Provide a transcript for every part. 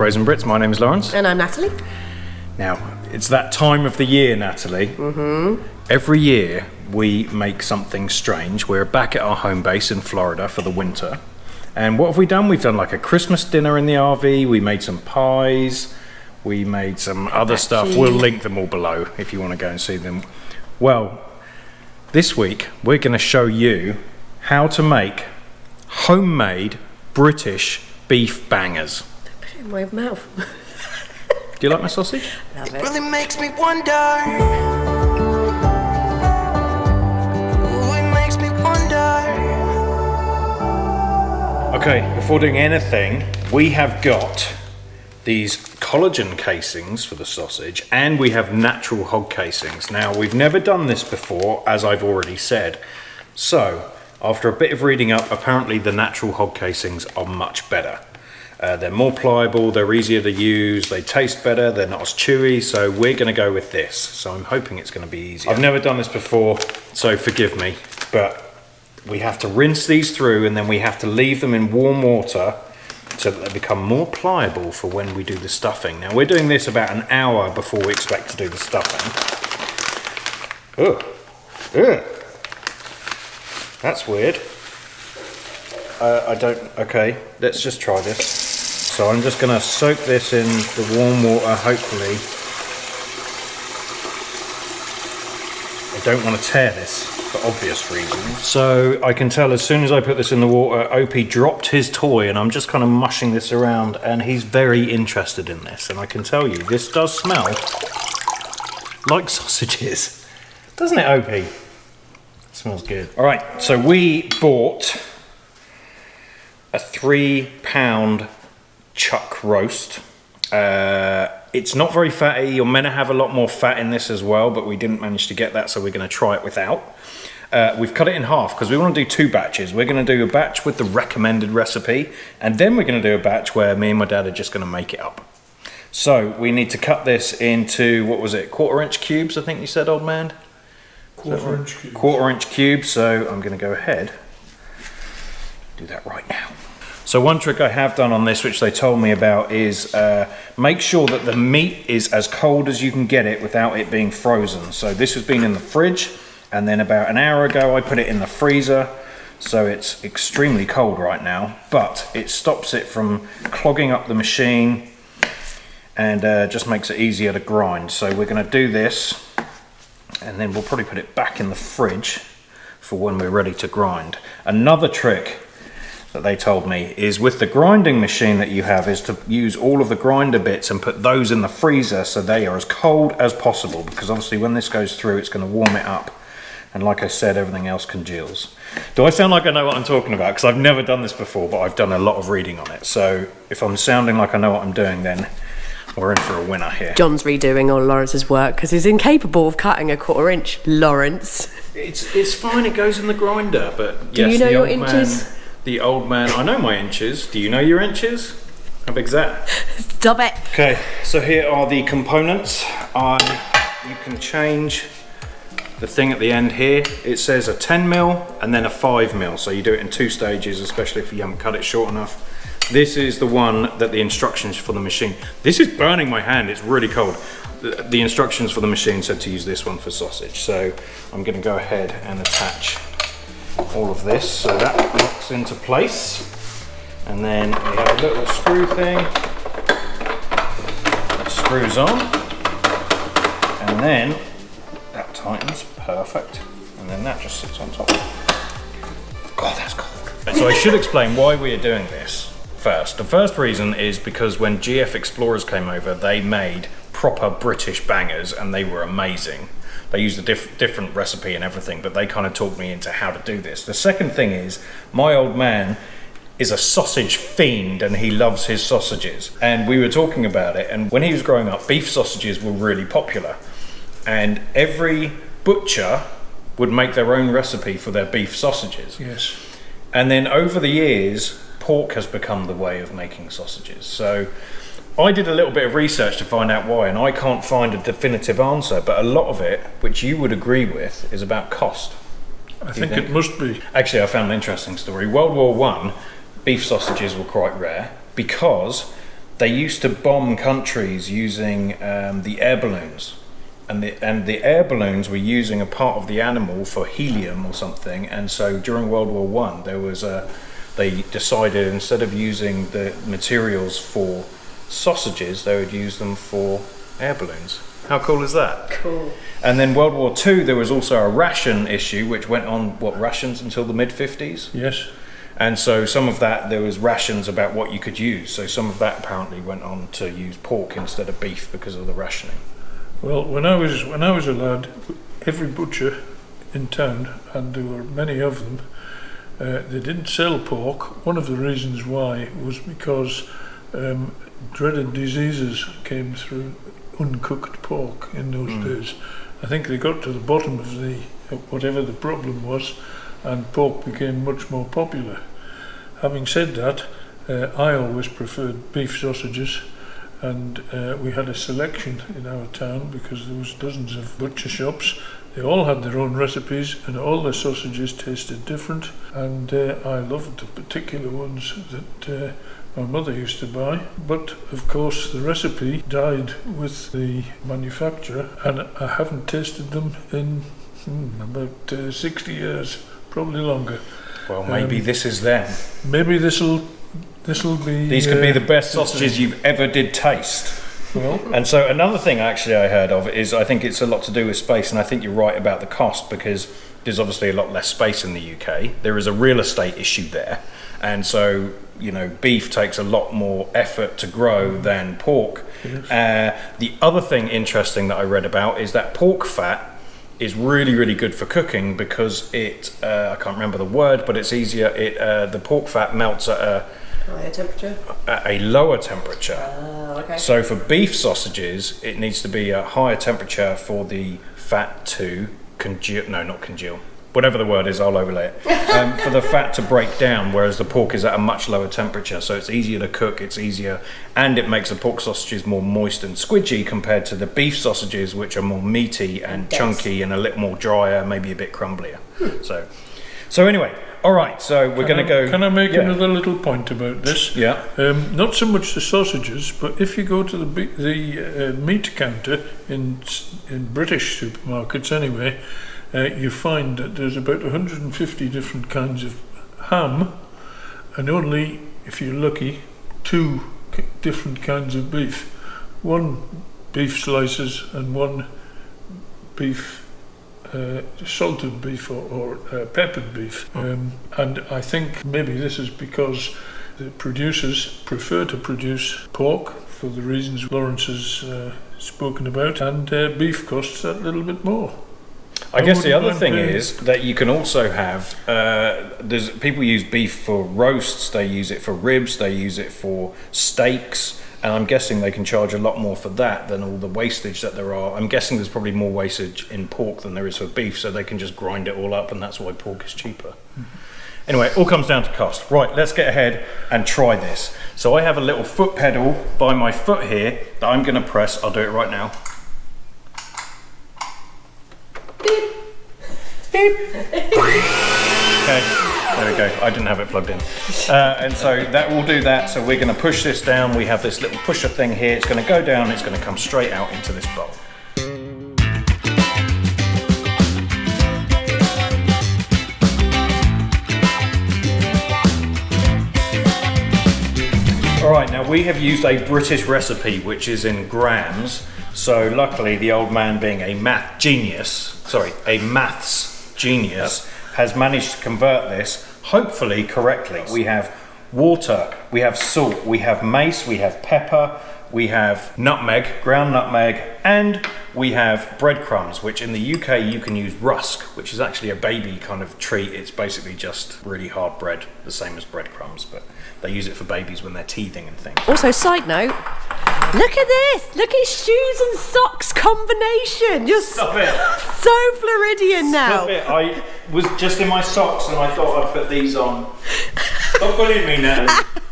Brazen Brits. My name is Laurence. And I'm Natalie. Now, it's that time of the year, Natalie. Every year we make something strange. We're back at our home base in Florida for the winter. And what have we done? We've done like a Christmas dinner in the RV. We made some pies. We made some other stuff. We'll link them all below if you want to go and see them. Well, this week we're going to show you how to make homemade British beef bangers. Put it in my mouth. Do you like my sausage? Love it. It really makes me wonder. Ooh, it makes me wonder. Okay, before doing anything, we have got these collagen casings for the sausage, and we have natural hog casings. Now, we've never done this before, as I've already said. So, after a bit of reading up, apparently the natural hog casings are much better. They're more pliable, they're easier to use, they taste better, they're not as chewy, so we're going to go with this. So I'm hoping it's going to be easier. I've never done this before, so forgive me, but we have to rinse these through and then we have to leave them in warm water so that they become more pliable for when we do the stuffing. Now we're doing this about an hour before we expect to do the stuffing. Ugh. Ugh. That's weird. Okay, let's just try this. So I'm just going to soak this in the warm water, hopefully. I don't want to tear this for obvious reasons. So I can tell as soon as I put this in the water, Opie dropped his toy and I'm just kind of mushing this around and he's very interested in this. And I can tell you, this does smell like sausages. Doesn't it, Opie? It smells good. All right, so we bought a 3-pound chuck roast. It's not very fatty. You're meant to have a lot more fat in this as well, but we didn't manage to get that, so we're going to try it without. We've cut it in half because we want to do 2 batches. We're going to do a batch with the recommended recipe, and then we're going to do a batch where me and my dad are just going to make it up. So we need to cut this into, what was it, 1/4-inch cubes, I think you said, old man? 1/4-inch cubes. 1/4-inch cubes, so I'm going to go ahead do that right now. So one trick I have done on this, which they told me about, is make sure that the meat is as cold as you can get it without it being frozen. So this has been in the fridge, and then about an hour ago I put it in the freezer, so it's extremely cold right now, but it stops it from clogging up the machine and just makes it easier to grind. So we're going to do this, and then we'll probably put it back in the fridge for when we're ready to grind. Another trick that they told me is with the grinding machine that you have is to use all of the grinder bits and put those in the freezer so they are as cold as possible, because obviously when this goes through it's going to warm it up, and like I said, everything else congeals. Do I sound like I know what I'm talking about? Because I've never done this before, but I've done a lot of reading on it, so if I'm sounding like I know what I'm doing, then we're in for a winner here. John's redoing all Laurence's work because he's incapable of cutting a 1/4 inch. Laurence. It's fine, it goes in the grinder, but Do yes, you know the your old inches? Man, the old man, I know my inches. Do you know your inches? How big's that? Stop it. Okay, so here are the components. You can change the thing at the end here. It says a 10mm and then a 5mm, so you do it in 2 stages, especially if you haven't cut it short enough. This is the one that the instructions for the machine. This is burning my hand, it's really cold. The instructions for the machine said to use this one for sausage, so I'm going to go ahead and attach all of this so that locks into place. And then we have a little screw thing that screws on, and then that tightens, perfect, and then that just sits on top. God, that's cold. So I should explain why we are doing this first. The first reason is because when GF Explorers came over, they made proper British bangers and they were amazing. They used a different recipe and everything, but they kind of taught me into how to do this. The second thing is, my old man is a sausage fiend and he loves his sausages. And we were talking about it, and when he was growing up, beef sausages were really popular. And every butcher would make their own recipe for their beef sausages. Yes. And then over the years, pork has become the way of making sausages. So I did a little bit of research to find out why, and I can't find a definitive answer, but a lot of it, which you would agree with, is about cost. I think it must be. Actually, I found an interesting story. World War I, beef sausages were quite rare because they used to bomb countries using the air balloons. And the air balloons were using a part of the animal for helium or something. And so during World War One, they decided instead of using the materials for sausages, they would use them for air balloons. How cool is that? Cool. And then World War Two, there was also a ration issue, which went on, rations until the mid-50s? Yes. And so some of that, there was rations about what you could use. So some of that apparently went on to use pork instead of beef because of the rationing. Well, when I was a lad, every butcher in town, and there were many of them, they didn't sell pork. One of the reasons why was because dreaded diseases came through uncooked pork in those days. I think they got to the bottom of whatever the problem was, and pork became much more popular. Having said that, I always preferred beef sausages, and we had a selection in our town because there was dozens of butcher shops. They all had their own recipes and all their sausages tasted different, and I loved the particular ones that my mother used to buy. But of course the recipe died with the manufacturer, and I haven't tasted them in about 60 years, probably longer. Well, maybe this is them. Maybe this'll be... These could be the best sausages you've ever did taste. Well, And so another thing actually I heard of is, I think it's a lot to do with space, and I think you're right about the cost, because there's obviously a lot less space in the UK. There is a real estate issue there, and so beef takes a lot more effort to grow than pork. Yes. The other thing interesting that I read about is that pork fat is really, really good for cooking because it I can't remember the word, but it's easier. The pork fat melts at Higher temperature? a lower temperature. Okay. So for beef sausages, it needs to be a higher temperature for the fat to congeal. No, not congeal. Whatever the word is, I'll overlay it. For the fat to break down, whereas the pork is at a much lower temperature. So it's easier to cook, it's easier, and it makes the pork sausages more moist and squidgy compared to the beef sausages, which are more meaty and Dense. chunky and a little more drier, maybe a bit crumblier. So anyway, all right, so we're going to go... Can I make Yeah. another little point about this? Yeah. Not so much the sausages, but if you go to the meat counter in British supermarkets anyway, you find that there's about 150 different kinds of ham, and only, if you're lucky, 2 different kinds of beef. 1 beef slices and 1 beef salted beef or peppered beef. And I think maybe this is because the producers prefer to produce pork for the reasons Lawrence has spoken about, and beef costs that little bit more. I guess the wouldn't other mind thing paying- is that you can also have, there's people use beef for roasts, they use it for ribs, they use it for steaks, and I'm guessing they can charge a lot more for that than all the wastage that there are. I'm guessing there's probably more wastage in pork than there is for beef, so they can just grind it all up, and that's why pork is cheaper. Anyway, it all comes down to cost. Right, let's get ahead and try this. So I have a little foot pedal by my foot here that I'm going to press. I'll do it right now. Okay, there we go. I didn't have it plugged in. And so that will do that. So we're going to push this down. We have this little pusher thing here. It's going to go down. It's going to come straight out into this bowl. All right, now we have used a British recipe, which is in grams. So luckily, the old man being a maths genius, has managed to convert this, hopefully correctly. We have water, we have salt, we have mace, we have pepper, we have nutmeg, ground nutmeg, and we have breadcrumbs, which in the UK you can use rusk, which is actually a baby kind of treat. It's basically just really hard bread, the same as breadcrumbs, but they use it for babies when they're teething and things. Also, side note, look at this! Look at shoes and socks combination! You're Stop it! so Floridian now. Stop it. I was just in my socks and I thought I'd put these on. Stop bullying me now.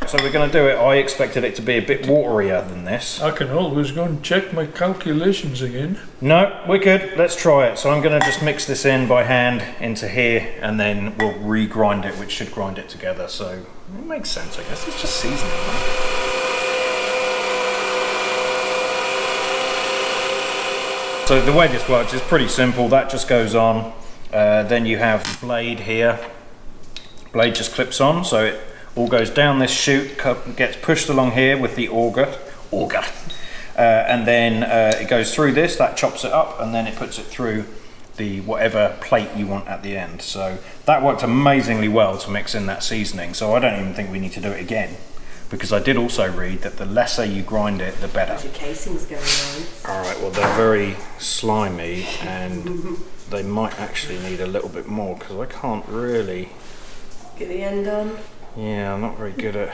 So we're going to do it. I expected it to be a bit waterier than this. I can always go and check my calculations again. No, we're good. Let's try it. So I'm going to just mix this in by hand into here, and then we'll re-grind it, which should grind it together. So it makes sense, I guess. It's just seasoning, right? So the way this works is pretty simple. That just goes on. Then you have the blade here. Blade just clips on, so it all goes down this chute, gets pushed along here with the auger. And then it goes through this, that chops it up, and then it puts it through the whatever plate you want at the end. So that worked amazingly well to mix in that seasoning, so I don't even think we need to do it again, because I did also read that the lesser you grind it, the better. How's your casings going on? Alright, well they're very slimy and they might actually need a little bit more, because I can't really... Get the end on. Yeah, I'm not very good at...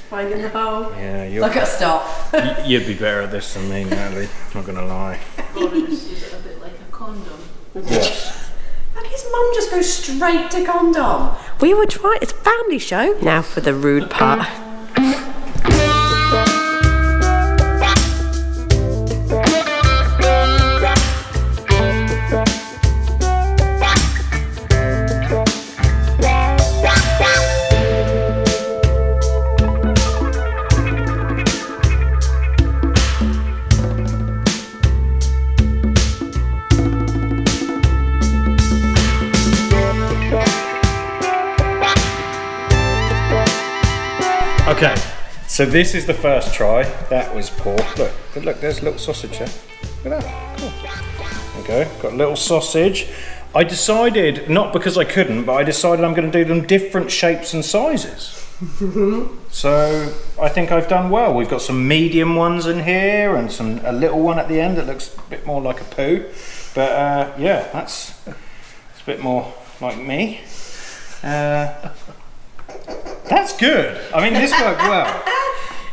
Finding the hole. Yeah, you're... Look at stop. You'd be better at this than me, Natalie, not gonna lie. Is it a bit like a condom? Yes. Look, his mum just goes straight to condom. We were trying, it's a family show. Now for the rude part. Okay, so this is the first try. That was pork. Look, there's a little sausage there. Look at that, cool. There we go, got a little sausage. I decided, not because I couldn't, but I decided I'm going to do them different shapes and sizes. So I think I've done well. We've got some medium ones in here and a little one at the end that looks a bit more like a poo. But yeah, it's a bit more like me. That's good. I mean, this worked well.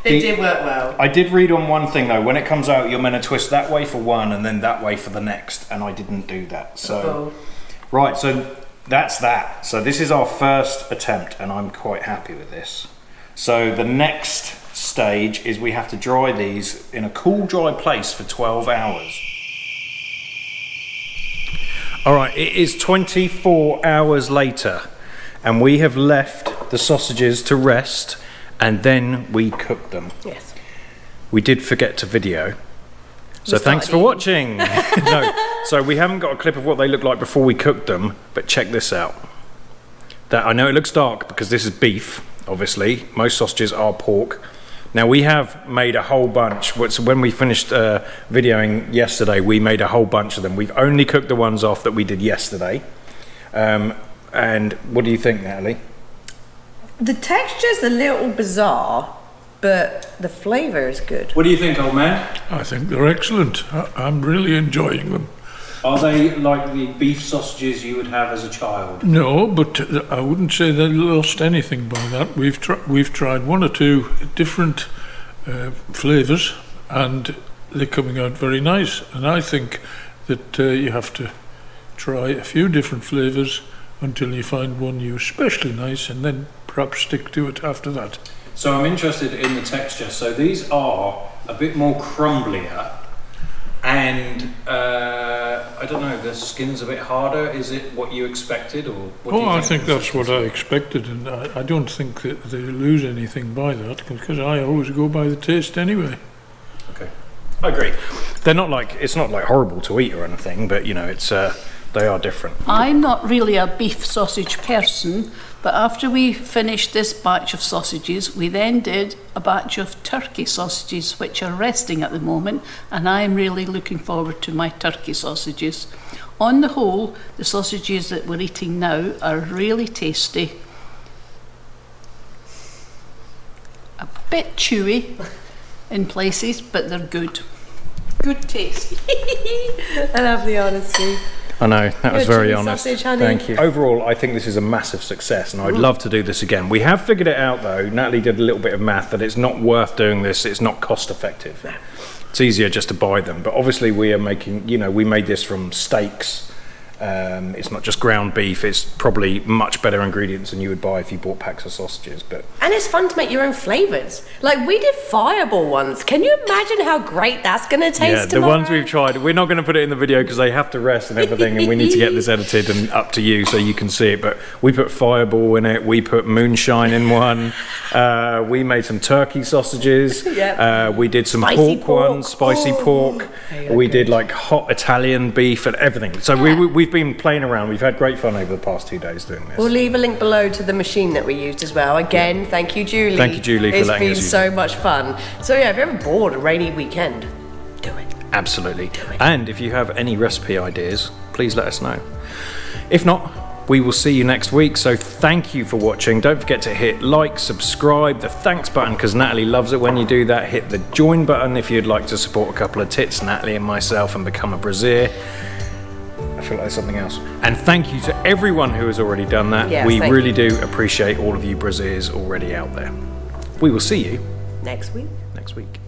It did work well. I did read on one thing though, when it comes out you're meant to twist that way for one and then that way for the next, and I didn't do that. So right, so that's that. So this is our first attempt and I'm quite happy with this. So the next stage is we have to dry these in a cool, dry place for 12 hours. All right, it is 24 hours later and we have left the sausages to rest and then we cook them. Yes. We did forget to video. So thanks for watching. No, so we haven't got a clip of what they look like before we cooked them, but check this out. That I know it looks dark because this is beef, obviously. Most sausages are pork. Now we have made a whole bunch. So when we finished videoing yesterday, we made a whole bunch of them. We've only cooked the ones off that we did yesterday. And what do you think, Natalie? The texture's a little bizarre, but the flavour is good. What do you think, old man? I think they're excellent. I'm really enjoying them. Are they like the beef sausages you would have as a child? No, but I wouldn't say they lost anything by that. We've tried one or two different flavours, and they're coming out very nice. And I think that you have to try a few different flavours until you find one you especially nice, and then perhaps stick to it after that. So I'm interested in the texture. So these are a bit more crumblier, and I don't know, the skin's a bit harder. Is it what you expected, or what do you I think that's what I expected, and I don't think that they lose anything by that, because I always go by the taste anyway. Okay, I agree. They're not like, it's not like horrible to eat or anything, but you know, it's they are different. I'm not really a beef sausage person, but after we finished this batch of sausages, we then did a batch of turkey sausages, which are resting at the moment, and I'm really looking forward to my turkey sausages. On the whole, the sausages that we're eating now are really tasty. A bit chewy in places, but they're good. Good taste. I love the honesty. I know, that was very honest. Sausage, honey. Thank you. Overall, I think this is a massive success and I'd love to do this again. We have figured it out though, Natalie did a little bit of math, that it's not worth doing this, it's not cost effective. It's easier just to buy them, but obviously we are making, you know, we made this from steaks It's not just ground beef, it's probably much better ingredients than you would buy if you bought packs of sausages. But And it's fun to make your own flavours. Like, we did Fireball once. Can you imagine how great that's going to taste yeah, the tomorrow? ones we've tried, we're not going to put it in the video because they have to rest and everything, and we need to get this edited and up to you so you can see it. But we put Fireball in it, we put moonshine in one, we made some turkey sausages, Yep. we did some Spicy pork ones, spicy pork, we did like hot Italian beef and everything. So we've been playing around. We've had great fun over the past 2 days doing this. We'll leave a link below to the machine that we used as well. Again, thank you, Julie. Thank you, Julie, for letting us It's use been so much fun. So yeah, if you're ever bored a rainy weekend, do it. Absolutely. And if you have any recipe ideas, please let us know. If not, we will see you next week. So thank you for watching. Don't forget to hit like, subscribe, the thanks button because Natalie loves it when you do that. Hit the join button if you'd like to support a couple of tits, Natalie and myself, and become a Braziere. I feel like there's something else. And thank you to everyone who has already done that. Yes, we thank really do appreciate all of you Brasieres already out there. We will see you Next week. next week.